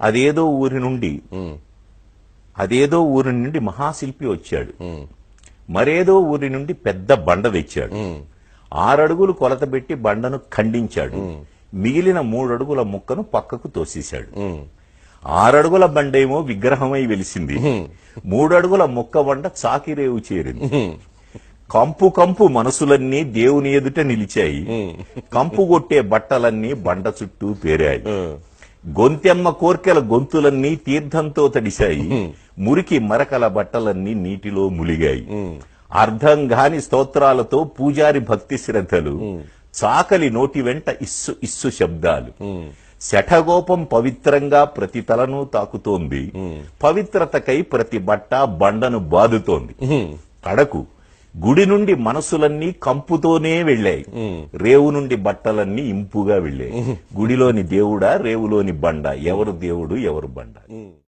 అదేదో ఊరి నుండి మహాశిల్పి వచ్చాడు. మరేదో ఊరి నుండి పెద్ద బండ తెచ్చాడు. 6 అడుగులు కొలత పెట్టి బండను ఖండించాడు. మిగిలిన 3 అడుగుల ముక్కను పక్కకు తోసేశాడు. 6 అడుగుల బండేమో విగ్రహమై వెలిసింది. 3 అడుగుల ముక్క బండ చాకిరేవు చేరింది. కంపు కంపు మనసులన్నీ దేవుని ఎదుట నిలిచాయి. కంపు కొట్టే బట్టలన్నీ బండ చుట్టూ పేరాయి. గొంతెమ్మ కోర్కెల గొంతులన్నీ తీర్థంతో తడిశాయి. మురికి మరకల బట్టలన్నీ నీటిలో ములిగాయి. అర్థం గాని స్తోత్రాలతో పూజారి భక్తి శ్రద్ధలు, చాకలి నోటి వెంట ఇస్సు ఇస్సు శబ్దాలు. శఠగోపం పవిత్రంగా ప్రతి తలను తాకుతోంది. పవిత్రతకై ప్రతి బట్ట బండను బాదుతోంది. కడకు గుడి నుండి మనసులన్నీ కంపుతోనే వెళ్లాయి. రేవు నుండి బట్టలన్నీ ఇంపుగా వెళ్లాయి. గుడిలోని దేవుడా, రేవులోని బండ, ఎవరు దేవుడు ఎవరు బండ?